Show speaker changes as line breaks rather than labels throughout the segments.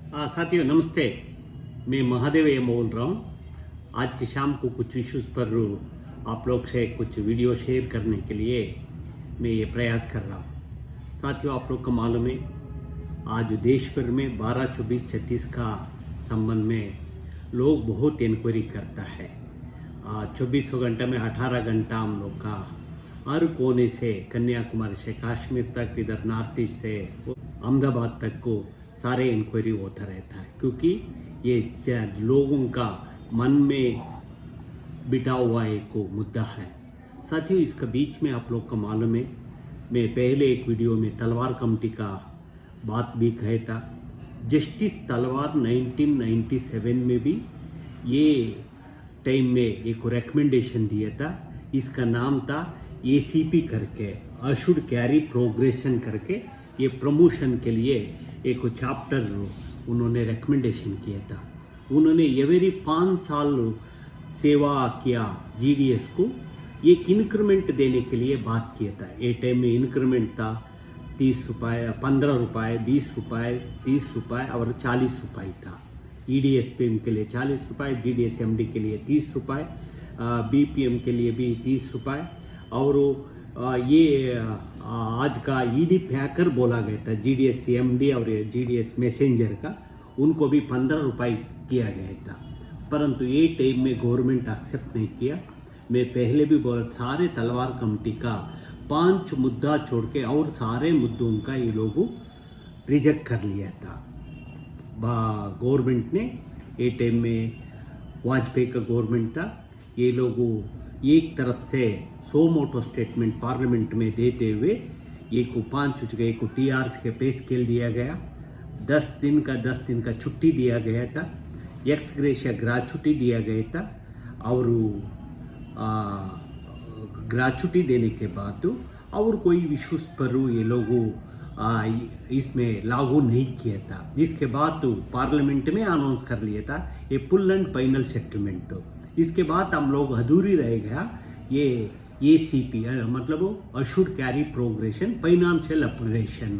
साथियों नमस्ते। मैं महादेव ये बोल रहा हूँ। आज की शाम को कुछ इश्यूज़ पर आप लोग से कुछ वीडियो शेयर करने के लिए मैं ये प्रयास कर रहा हूँ। साथियों आप लोग को मालूम है आज देश भर में 12, 24, 36 का संबंध में लोग बहुत इंक्वायरी करता है। 24 घंटे में 18 घंटा हम लोग का हर कोने से कन्याकुमारी से कश्मीर तक, इधर नॉर्थ ईस्ट से अहमदाबाद तक को सारे इंक्वायरी होता रहता है, क्योंकि ये लोगों का मन में बिठा हुआ एक मुद्दा है। साथियों इसके बीच में आप लोग को मालूम है मैं पहले एक वीडियो में तलवार कमेटी का बात भी कहा था। जस्टिस तलवार 1997 में भी ये टाइम में एक रिकमेंडेशन दिया था। इसका नाम था ACP करके, अशुड कैरी प्रोग्रेशन करके। ये प्रमोशन के लिए एक चैप्टर उन्होंने रिकमेंडेशन किया था। उन्होंने एवरी 5 साल सेवा किया GDS को एक इंक्रीमेंट देने के लिए बात किया था। ये टाइम में इंक्रीमेंट था 30 रुपये, 15 रुपये, 20 रुपये, 30 रुपये और 40 रुपये था। EDS PM के लिए 40 रुपये, GDS MD के लिए 30 रुपये, BPM के लिए भी 30 रुपये और ये आज का ED पैकर बोला गया था GDS MD और GDS मैसेंजर का, उनको भी 15 रुपये किया गया था। परंतु ये टाइम में गवर्नमेंट एक्सेप्ट नहीं किया। मैं पहले भी बोला सारे तलवार कमेटी का 5 मुद्दा छोड़ के और सारे मुद्दों का ये लोगों रिजेक्ट कर लिया था। गवर्नमेंट ने ये टाइम में वाजपेयी का गवर्नमेंट था। ये लोगों एक तरफ से सो मोटो स्टेटमेंट पार्लियामेंट में देते हुए एक को 5 एक TRs के पे स्केल दिया गया, 10 दिन का छुट्टी दिया गया था, एक्स ग्रेशिया ग्रेच्युटी दिया गया था और ग्रेच्युटी देने के बाद और कोई इश्यूज पर ये लोगों इसमें लागू नहीं किया था। इसके बाद पार्लियामेंट में अनाउंस कर लिया था ये फुल एंड फाइनल सेटलमेंट। इसके बाद हम लोग अधूरी रह गया ये ACP मतलब अशुड कैरी प्रोग्रेशन फाइनेंशियल अपग्रेडेशन।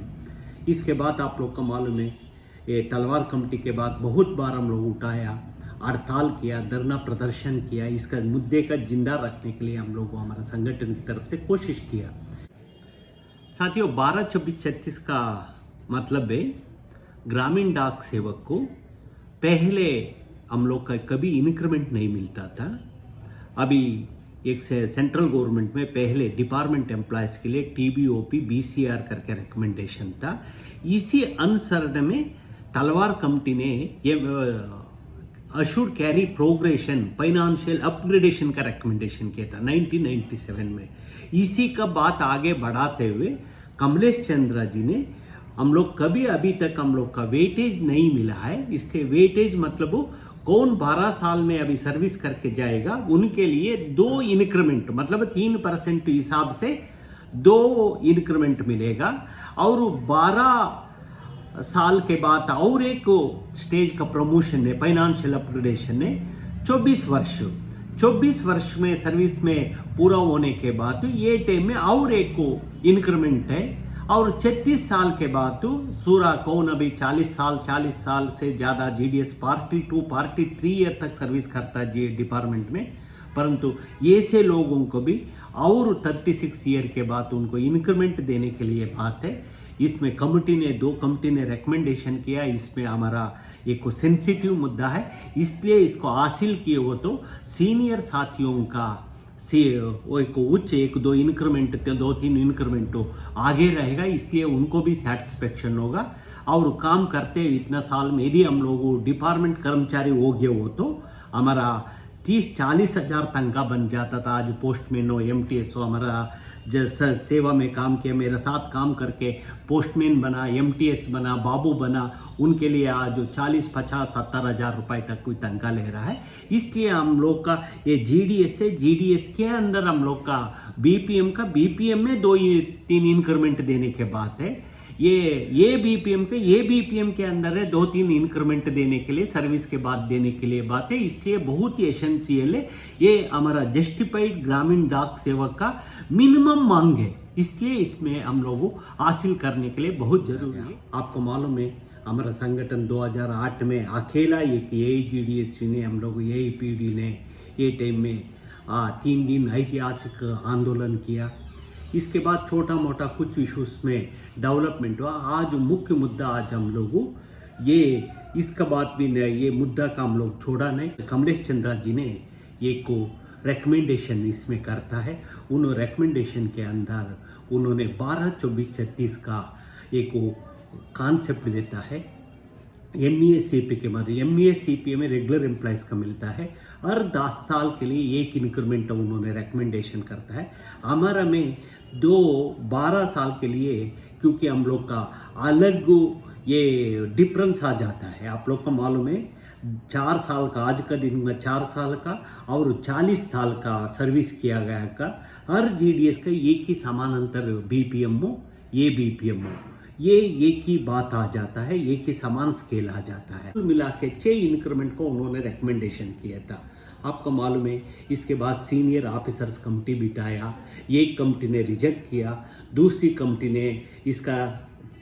इसके बाद आप लोग का मालूम है ये तलवार कमेटी के बाद बहुत बार हम लोग उठाया, हड़ताल किया, धरना प्रदर्शन किया। इसका मुद्दे का जिंदा रखने के लिए हम लोग हमारे संगठन की तरफ से कोशिश किया। साथियों 12, 24, 36 का मतलब है ग्रामीण डाक सेवक को पहले हम लोग का कभी इंक्रीमेंट नहीं मिलता था। अभी एक से सेंट्रल गवर्नमेंट में पहले डिपार्टमेंट एम्प्लॉयज के लिए TBOP BCR करके रिकमेंडेशन था। इसी अनुसरण में तलवार कमेटी ने ये अशुड कैरी प्रोग्रेशन फाइनेंशियल अपग्रेडेशन का रिकमेंडेशन किया था 1997 में। इसी का बात आगे बढ़ाते हुए कमलेश चंद्रा जी ने हम लोग कभी अभी तक हम लोग का वेटेज नहीं मिला है। इसके वेटेज मतलब कौन 12 साल में अभी सर्विस करके जाएगा उनके लिए 2 इंक्रीमेंट मतलब 3% हिसाब से 2 इंक्रीमेंट मिलेगा और 12 साल के बाद और एक स्टेज का प्रमोशन है फाइनेंशियल अपग्रेडेशन ने 24 वर्ष में सर्विस में पूरा होने के बाद ये टाइम में और एक इंक्रीमेंट है और 36 साल के बाद सूरा कौन अभी 40 साल से ज़्यादा GDS पार्टी 2 पार्टी 3 ईयर तक सर्विस करता है डिपार्टमेंट में। परंतु ऐसे लोगों को भी और 36 ईयर के बाद उनको इंक्रीमेंट देने के लिए बात है। इसमें 2 कमेटी ने रिकमेंडेशन किया। इसमें हमारा एक सेंसिटिव मुद्दा है, इसलिए इसको हासिल किए हो तो सीनियर साथियों का वो एक उच्च 1-2 इंक्रीमेंट 2-3 इंक्रीमेंट आगे रहेगा, इसलिए उनको भी सेटिस्फेक्शन होगा। और काम करते इतना साल में यदि हम लोग डिपार्टमेंट कर्मचारी हो गए हो तो हमारा 30-40 हज़ार तनख्वाह बन जाता था। आज पोस्टमैन हो, MTS हो, हमारा सेवा में काम किया, मेरे साथ काम करके पोस्टमैन बना, MTS बना, बाबू बना, उनके लिए आज 40, 50, 70 हज़ार रुपये तक कोई तनख्वाह ले रहा है। इसलिए हम लोग का ये GDS है, GDS के अंदर हम लोग का BPM में 2-3 इंक्रीमेंट देने के बाद है। ये BPM के अंदर है 2-3 इंक्रीमेंट देने के लिए सर्विस के बाद देने के लिए बात है। इसलिए बहुत ही एसेंशियल है। ये हमारा जस्टिफाइड ग्रामीण डाक सेवक का मिनिमम मांग है, इसलिए इसमें हम लोगों हासिल करने के लिए बहुत जरूरी है। आपको मालूम है हमारा संगठन 2008 में अकेला एक AIGDSU ने हम लोग AIPD ने ये टाइम में 3 दिन ऐतिहासिक आंदोलन किया। इसके बाद छोटा मोटा कुछ इश्यूज में डेवलपमेंट हुआ। आज मुख्य मुद्दा आज हम लोग ये इसका बात भी नहीं, ये मुद्दा का हम लोग छोड़ा नहीं। कमलेश चंद्रा जी ने एक को रिकमेंडेशन इसमें करता है। उन रिकमेंडेशन के अंदर उन्होंने 12-24-36 का एक कॉन्सेप्ट देता है। MEACP के बाद MEACP में रेगुलर एम्प्लॉयज़ का मिलता है। हर 10 साल के लिए एक इंक्रीमेंट उन्होंने रिकमेंडेशन करता है। हमारा में 12 साल के लिए, क्योंकि हम लोग का अलग ये डिफरेंस आ जाता है। आप लोग को मालूम है 4 साल का, आज का दिन में 4 साल का और 40 साल का सर्विस किया गया का हर GDS का एक ही समानांतर BPM हो, ये BPM हो, ये एक ही बात आ जाता है, एक ही समान स्केल आ जाता है। कुल मिला के 6 इंक्रीमेंट को उन्होंने रिकमेंडेशन किया था। आपको मालूम है इसके बाद सीनियर ऑफिसर्स कमेटी बिठाया, एक कमेटी ने रिजेक्ट किया, दूसरी कमेटी ने इसका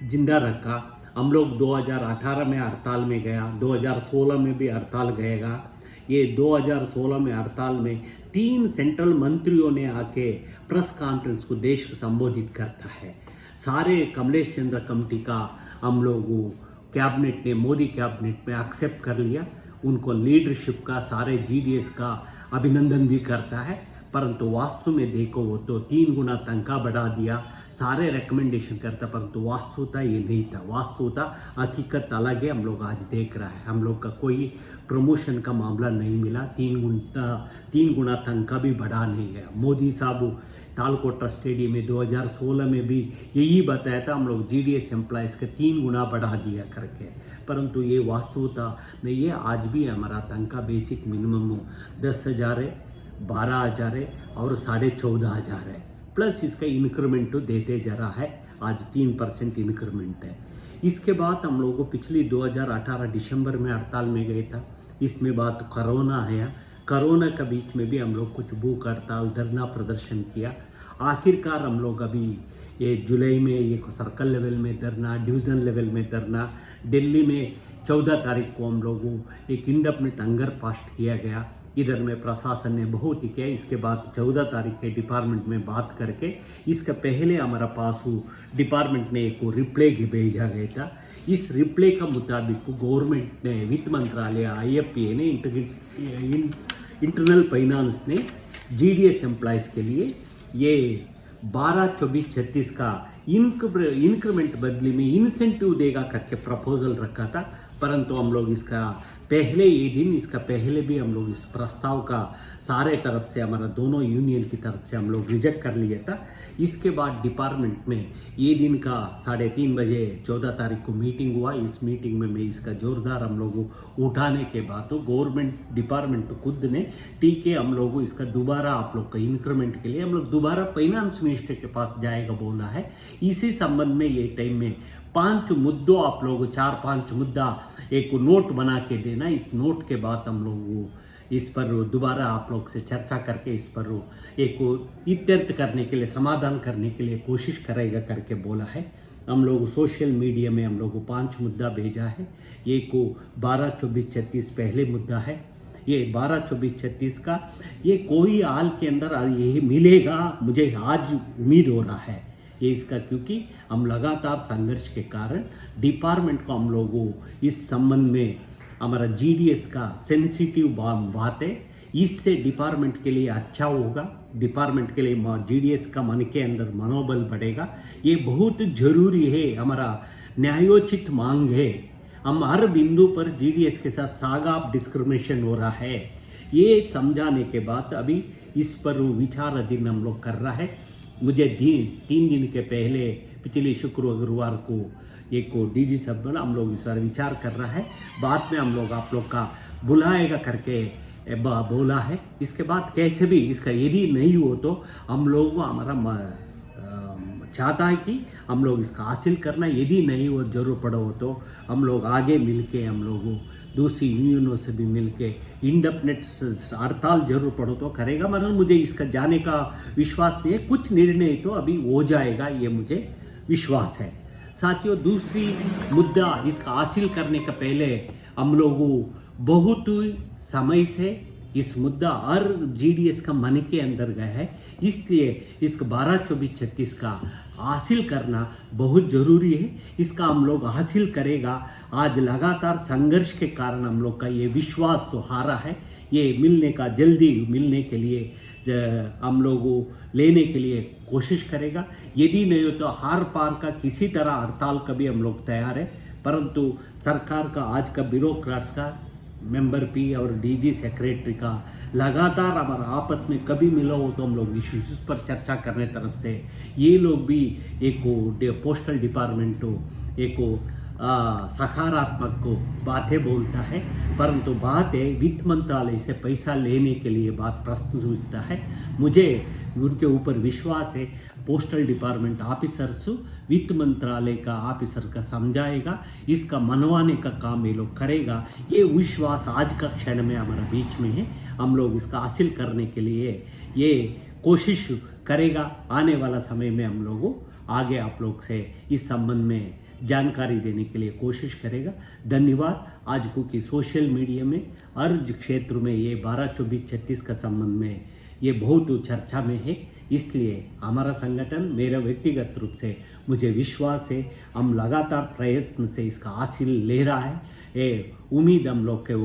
जिंदा रखा। हम लोग 2018 में हड़ताल में गया, 2016 में भी हड़ताल गएगा। ये 2016 में हड़ताल में 3 सेंट्रल मंत्रियों ने आके प्रेस कॉन्फ्रेंस को देश को संबोधित करता है। सारे कमलेश चंद्र कमेटी का हम लोग कैबिनेट ने, मोदी कैबिनेट में एक्सेप्ट कर लिया। उनको लीडरशिप का सारे GDS का अभिनंदन भी करता है। परंतु वास्तु में देखो वो तो 3 गुना तनख्वाह बढ़ा दिया, सारे रिकमेंडेशन करता, परंतु वास्तुता ये नहीं था। वास्तुता हकीकत अलग है। हम लोग आज देख रहा है, हम लोग का कोई प्रमोशन का मामला नहीं मिला, 3 गुना तनख्वाह भी बढ़ा नहीं गया। मोदी साहब तालकोटा स्टेडियम में 2016 में भी यही बताया था, हम लोग GDS एम्प्लॉयज़ का 3 गुना बढ़ा दिया करके, परंतु ये वास्तुता नहीं है। आज भी हमारा तनख्वाह बेसिक मिनिमम 10,000 है, 12,000 है और 14,500 है, प्लस इसका इंक्रीमेंट तो देते जा रहा है। आज 3% इंक्रीमेंट है। इसके बाद हम लोगों को पिछली 2018 दिसंबर में हड़ताल में गए था। इसमें बात कोरोना है, कोरोना के बीच में भी हम लोग कुछ भूख हड़ताल, धरना प्रदर्शन किया। आखिरकार हम लोग अभी ये जुलाई में एक सर्कल लेवल में धरना, डिवीजन लेवल में धरना, दिल्ली में 14 तारीख को हम लोगों एक इंडेफिनिट हंगर फास्ट किया गया। इधर में प्रशासन ने बहुत ही किया। इसके बाद 14 तारीख के डिपार्टमेंट में बात करके, इसका पहले हमारा पास डिपार्टमेंट ने एक रिप्लाई भेजा गया था। इस रिप्लाई का मुताबिक गवर्नमेंट ने, वित्त मंत्रालय, IFPA ने, इंटरनल फाइनेंस ने GDS एम्प्लॉयज़ के लिए ये 12-24-36 का इंक्रीमेंट बदले में इंसेंटिव देगा करके प्रपोजल रखा था। परंतु हम लोग इसका पहले ये दिन, इसका पहले भी हम लोग इस प्रस्ताव का सारे तरफ से, हमारा दोनों यूनियन की तरफ से हम लोग रिजेक्ट कर लिया था। इसके बाद डिपार्टमेंट में ये दिन का 3:30 बजे 14 तारीख को मीटिंग हुआ। इस मीटिंग में इसका जोरदार हम लोग उठाने के बाद तो गवर्नमेंट डिपार्टमेंट खुद ने ठीक है, हम लोग इसका दोबारा आप लोग का इंक्रीमेंट के लिए हम लोग दोबारा फाइनेंस मिनिस्टर के पास जाएगा बोला है। इसी संबंध में ये टाइम में 5 मुद्दों आप लोग 4-5 मुद्दा एक नोट बना के देना। इस नोट के बाद हम लोग इस पर दोबारा आप लोग से चर्चा करके इस पर एक इत्यर्थ करने के लिए, समाधान करने के लिए कोशिश करेगा करके बोला है। हम लोग सोशल मीडिया में हम लोग 5 मुद्दा भेजा है। एक 12-24-36 पहले मुद्दा है। ये 12-24-36 का ये कोई हाल के अंदर ये मिलेगा, मुझे आज उम्मीद हो रहा है ये इसका, क्योंकि हम लगातार संघर्ष के कारण डिपार्टमेंट को हम लोगों इस संबंध में हमारा GDS का सेंसिटिव बात है। इससे डिपार्टमेंट के लिए अच्छा होगा, डिपार्टमेंट के लिए GDS का मन के अंदर मनोबल बढ़ेगा। ये बहुत जरूरी है, हमारा न्यायोचित मांग है। हम हर बिंदु पर GDS के साथ सागाप डिस्क्रिमिनेशन हो रहा है, ये समझाने के बाद अभी इस पर विचार अधीन हम लोग कर रहा है। मुझे 3 दिन के पहले पिछले शुक्रवार को एक DG साहब बोला हम लोग इस पर विचार कर रहा है, बाद में हम लोग आप लोग का बुलाएगा करके बोला है। इसके बाद कैसे भी इसका यदि नहीं हो तो हम लोग को हमारा चाहता है कि हम लोग इसका हासिल करना, यदि नहीं हो जरूर पड़ा हो तो हम लोग आगे मिलके, हम लोग दूसरी यूनियनों से भी मिलके इंडेफिनिट हड़ताल जरूर पड़ो तो करेगा। मगर मुझे इसका जाने का विश्वास नहीं है, कुछ निर्णय तो अभी हो जाएगा, ये मुझे विश्वास है। साथियों, दूसरी मुद्दा इसका हासिल करने का पहले हम लोगों बहुत ही समय से इस मुद्दा हर जीडीएस का मन के अंदर गया है, इसलिए इसका 12-24-36 का हासिल करना बहुत ज़रूरी है। इसका हम लोग हासिल करेगा। आज लगातार संघर्ष के कारण हम लोग का ये विश्वास हारा है। ये मिलने का जल्दी मिलने के लिए हम लोगों लेने के लिए कोशिश करेगा। यदि नहीं हो तो हार पार का किसी तरह हड़ताल का भी हम लोग तैयार है, परंतु सरकार का आज का ब्यूरोक्रेट्स का मेंबर पी और डीजी सेक्रेटरी का लगातार हमारा आपस में कभी मिला हो तो हम लोग इश्यूज पर चर्चा करने तरफ से ये लोग भी एक पोस्टल डिपार्टमेंट हो एक सकारात्मक को बातें बोलता है, परंतु बात है वित्त मंत्रालय से पैसा लेने के लिए बात प्रस्तुत होता है। मुझे उनके ऊपर विश्वास है। पोस्टल डिपार्टमेंट ऑफिसर्स वित्त मंत्रालय का ऑफिसर का समझाएगा, इसका मनवाने का काम ये लोग करेगा। ये विश्वास आज का क्षण में हमारा बीच में है। हम लोग इसका हासिल करने के लिए ये कोशिश करेगा। आने वाला समय में हम लोगों आगे आप लोग से इस संबंध में जानकारी देने के लिए कोशिश करेगा। धन्यवाद। आज क्योंकि सोशल मीडिया में हर क्षेत्र में ये 12-24-36 का संबंध में ये बहुत चर्चा में है, इसलिए हमारा संगठन मेरा व्यक्तिगत रूप से मुझे विश्वास है हम लगातार प्रयत्न से इसका हासिल ले रहा है। ये उम्मीद हम लोग के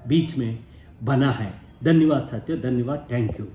बीच में बना है। धन्यवाद साथियों, धन्यवाद, थैंक यू।